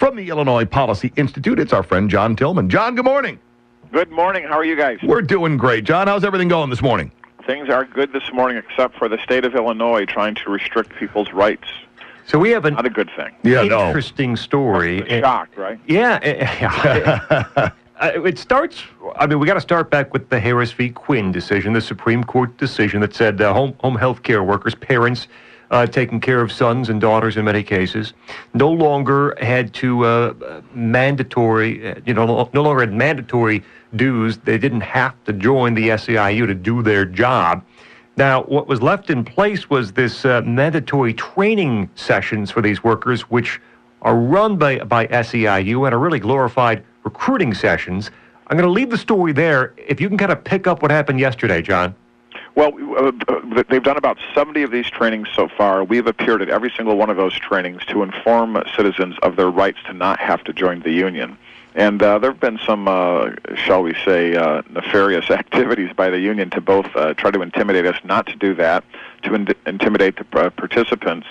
From the Illinois Policy Institute, it's our friend John Tillman. John, good morning. Good morning. How are you guys? We're doing great. John, how's everything going this morning? Things are good this morning, except for the state of Illinois trying to restrict people's rights. So we have Not a good thing. interesting story. That's a shock, right? Yeah. It starts, we got to start back with the Harris v. Quinn decision, the Supreme Court decision that said home health care workers, parents taking care of sons and daughters in many cases, no longer had to no longer had mandatory dues. They didn't have to join the SEIU to do their job. Now, what was left in place was this mandatory training sessions for these workers, which are run by SEIU and are really glorified recruiting sessions. I'm going to leave the story there. If you can kind of pick up what happened yesterday, John. Well, they've done about 70 of these trainings so far. We've appeared at every single one of those trainings to inform citizens of their rights to not have to join the union. And there have been some, shall we say, nefarious activities by the union to both try to intimidate us not to do that, to intimidate the participants,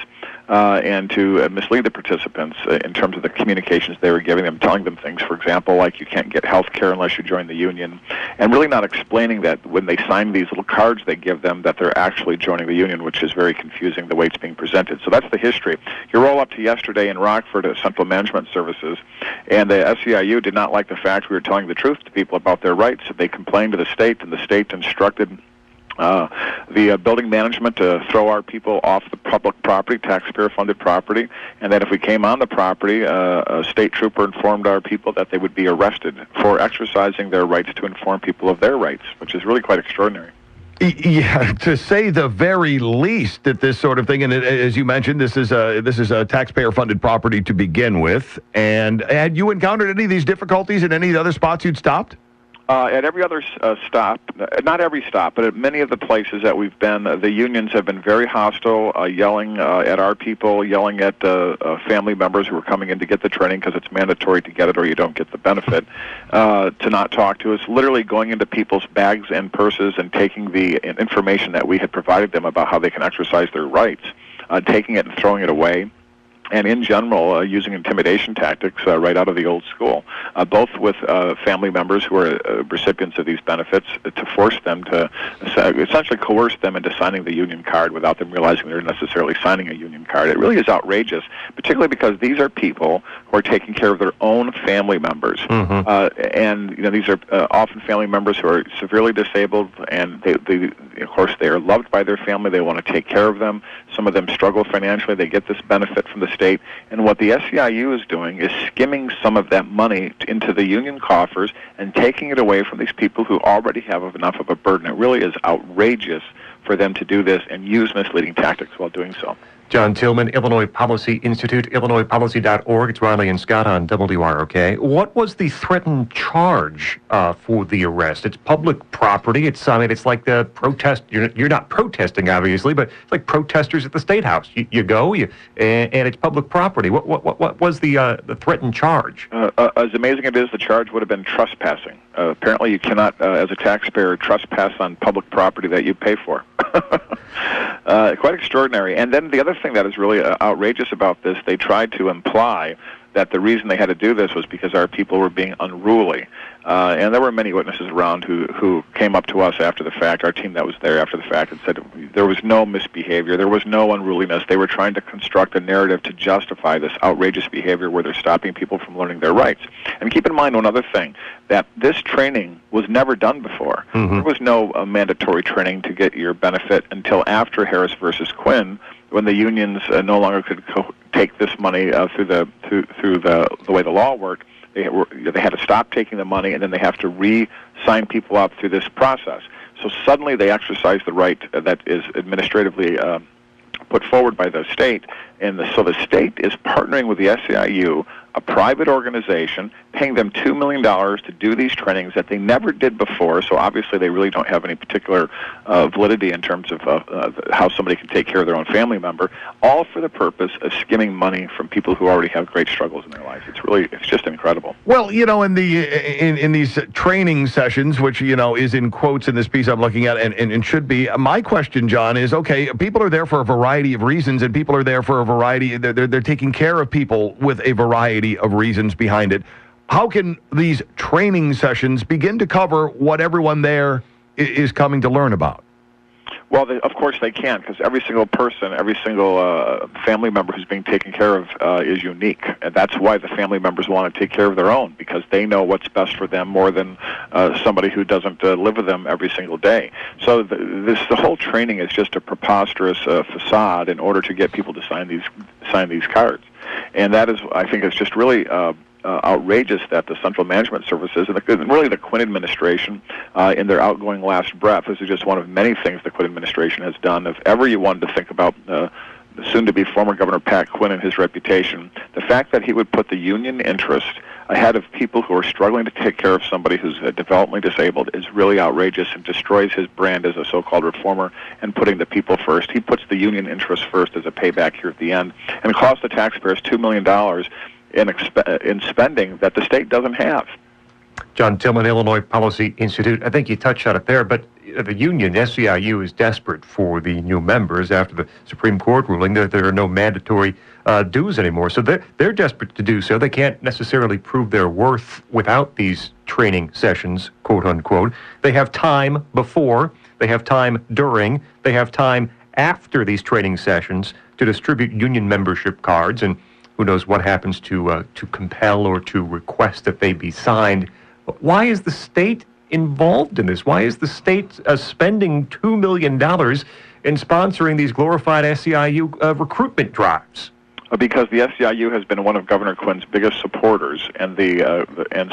and to mislead the participants in terms of the communications they were giving them, telling them things, for example, like you can't get health care unless you join the union, and really not explaining that when they sign these little cards they give them that they're actually joining the union, which is very confusing the way it's being presented. So that's the history. You roll up to yesterday in Rockford at Central Management Services, and the SEIU did not like the fact we were telling the truth to people about their rights. So they complained to the state, and the state instructed the building management to throw our people off the public property, taxpayer-funded property, and that if we came on the property, a state trooper informed our people that they would be arrested for exercising their rights to inform people of their rights, which is really quite extraordinary. Yeah, to say the very least that this sort of thing, and as you mentioned, this is a taxpayer-funded property to begin with. And had you encountered any of these difficulties at any of the other spots you'd stopped? At every other stop, not every stop, but at many of the places that we've been, the unions have been very hostile, yelling at our people, yelling at family members who are coming in to get the training because it's mandatory to get it or you don't get the benefit, to not talk to us, literally going into people's bags and purses and taking the information that we had provided them about how they can exercise their rights, taking it and throwing it away. And in general, using intimidation tactics right out of the old school, both with family members who are recipients of these benefits to force them to essentially coerce them into signing the union card without them realizing they're necessarily signing a union card. It really is outrageous, particularly because these are people who are taking care of their own family members. And these are often family members who are severely disabled, and they, of course, they are loved by their family. They want to take care of them. Some of them struggle financially. They get this benefit from the state, and what the SEIU is doing is skimming some of that money into the union coffers and taking it away from these people who already have enough of a burden. It really is outrageous for them to do this and use misleading tactics while doing so. John Tillman, Illinois Policy Institute, illinoispolicy.org. It's Riley and Scott on WROK. What was the threatened charge for the arrest? It's public property. It's like the protest. You're not protesting, obviously, but it's like protesters at the State House. You go, and it's public property. What was the threatened charge? As amazing as it is, the charge would have been trespassing. Apparently, you cannot, as a taxpayer, trespass on public property that you pay for. Quite extraordinary. And then the other thing that is really outrageous about this, they tried to imply that the reason they had to do this was because our people were being unruly. And there were many witnesses around who came up to us after the fact, our team that was there after the fact, and said there was no misbehavior, there was no unruliness. They were trying to construct a narrative to justify this outrageous behavior where they're stopping people from learning their rights. And keep in mind one other thing, that this training was never done before. There was no mandatory training to get your benefit until after Harris versus Quinn, when the unions no longer could take this money through the way the law worked. They had to stop taking the money, and then they have to re-sign people up through this process. So suddenly they exercise the right that is administratively put forward by the state, and so the state is partnering with the SEIU, a private organization, paying them $2 million to do these trainings that they never did before, so obviously they really don't have any particular validity in terms of how somebody can take care of their own family member, all for the purpose of skimming money from people who already have great struggles in their lives. It's just incredible. Well, in these training sessions, which, is in quotes in this piece I'm looking at, and should be, my question, John, is, okay, people are there for a variety of reasons, and people are there for a variety, they're taking care of people with a variety of reasons behind it. How can these training sessions begin to cover what everyone there is coming to learn about? Well, of course they can, because every single person, every single family member who's being taken care of is unique. And that's why the family members want to take care of their own, because they know what's best for them more than somebody who doesn't live with them every single day. So the whole training is just a preposterous facade in order to get people to sign these cards. And that is, I think, it's just really outrageous that the Central Management Services and really the Quinn administration, in their outgoing last breath, this is just one of many things the Quinn administration has done. If ever you wanted to think about the soon-to-be former Governor Pat Quinn and his reputation, the fact that he would put the union interest ahead of people who are struggling to take care of somebody who's developmentally disabled is really outrageous and destroys his brand as a so-called reformer and putting the people first. He puts the union interest first as a payback here at the end and costs the taxpayers $2 million in spending that the state doesn't have. John Tillman, Illinois Policy Institute. I think you touched on it there, but the union, SEIU, is desperate for the new members after the Supreme Court ruling that there are no mandatory dues anymore. So they're desperate to do so. They can't necessarily prove their worth without these training sessions, quote unquote. They have time before, they have time during, they have time after these training sessions to distribute union membership cards, and who knows what happens to compel or to request that they be signed. Why is the state involved in this? Why is the state spending $2 million in sponsoring these glorified SEIU recruitment drives? Because the SEIU has been one of Governor Quinn's biggest supporters, and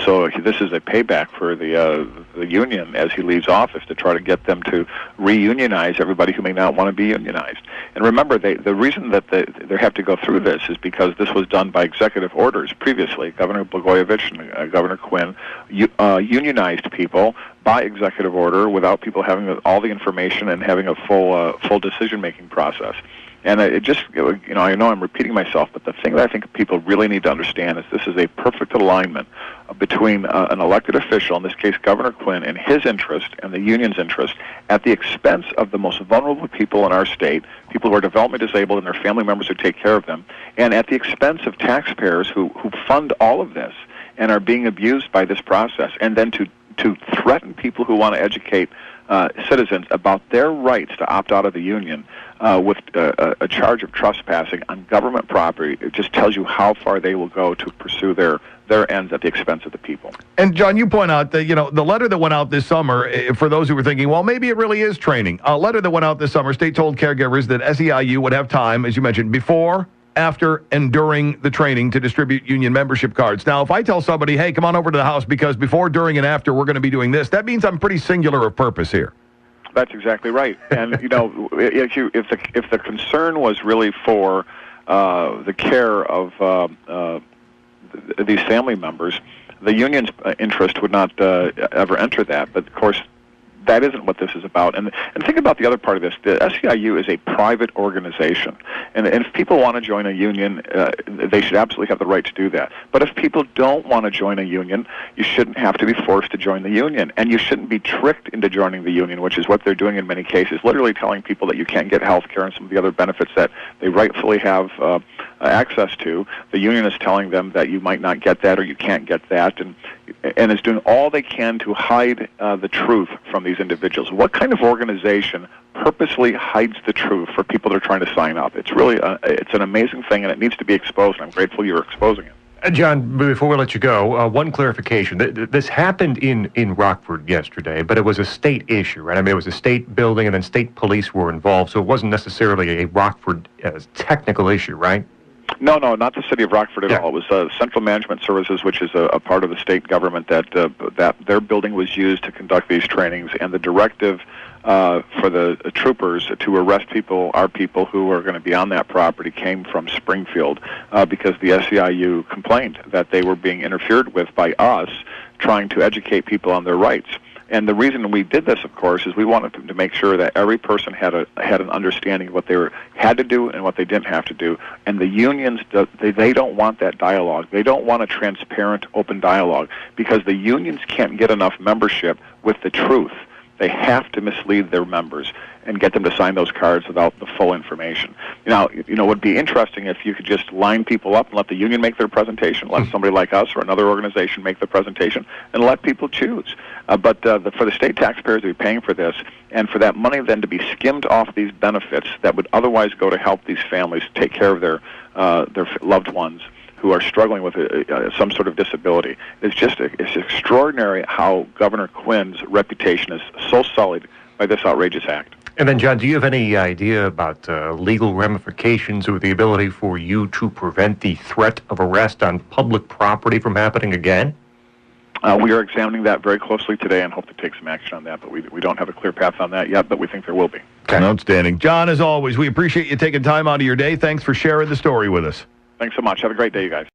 so this is a payback for the union as he leaves office to try to get them to reunionize everybody who may not want to be unionized. And remember, the reason that they have to go through this is because this was done by executive orders previously. Governor Blagojevich and Governor Quinn unionized people by executive order without people having all the information and having a full decision-making process. And it just, I know I'm repeating myself, but the thing that I think people really need to understand is this is a perfect alignment between an elected official, in this case Governor Quinn, and his interest and the union's interest at the expense of the most vulnerable people in our state, people who are developmentally disabled and their family members who take care of them, and at the expense of taxpayers who fund all of this and are being abused by this process, and then to threaten people who want to educate citizens about their rights to opt out of the union with a charge of trespassing on government property. It just tells you how far they will go to pursue their ends at the expense of the people. And John, you point out that, the letter that went out this summer, for those who were thinking, well, maybe it really is training. A letter that went out this summer, state told caregivers that SEIU would have time, as you mentioned, before, after, and during the training to distribute union membership cards. Now, if I tell somebody, hey, come on over to the house because before, during, and after we're going to be doing this, that means I'm pretty singular of purpose here. That's exactly right. And if the concern was really for the care of these family members, the union's interest would not ever enter that. But of course, that isn't what this is about. And think about the other part of this. The SEIU is a private organization. And if people want to join a union, they should absolutely have the right to do that. But if people don't want to join a union, you shouldn't have to be forced to join the union. And you shouldn't be tricked into joining the union, which is what they're doing in many cases, literally telling people that you can't get health care and some of the other benefits that they rightfully have access to. The union is telling them that you might not get that or you can't get that, and is doing all they can to hide the truth from these individuals. What kind of organization purposely hides the truth for people that are trying to sign up? It's really it's an amazing thing, and it needs to be exposed, and I'm grateful you're exposing it. John, before we let you go, one clarification. This happened in Rockford yesterday, but it was a state issue, right? I mean, it was a state building, and then state police were involved, so it wasn't necessarily a Rockford technical issue, right? No, not the city of Rockford at Yeah. all. It was Central Management Services, which is a part of the state government that their building was used to conduct these trainings, and the directive for the troopers to arrest our people who are going to be on that property came from Springfield because the SEIU complained that they were being interfered with by us trying to educate people on their rights. And the reason we did this, of course, is we wanted to make sure that every person had an understanding of what they had to do and what they didn't have to do. And the unions, they don't want that dialogue. They don't want a transparent, open dialogue because the unions can't get enough membership with the truth. They have to mislead their members and get them to sign those cards without the full information. Now, it would be interesting if you could just line people up and let the union make their presentation, let somebody like us or another organization make the presentation, and let people choose. But for the state taxpayers to be paying for this, and for that money then to be skimmed off these benefits that would otherwise go to help these families take care of their loved ones who are struggling with some sort of disability. It's extraordinary how Governor Quinn's reputation is so sullied by this outrageous act. And then, John, do you have any idea about legal ramifications or the ability for you to prevent the threat of arrest on public property from happening again? We are examining that very closely today and hope to take some action on that, but we don't have a clear path on that yet, but we think there will be. Okay. Outstanding. John, as always, we appreciate you taking time out of your day. Thanks for sharing the story with us. Thanks so much. Have a great day, you guys.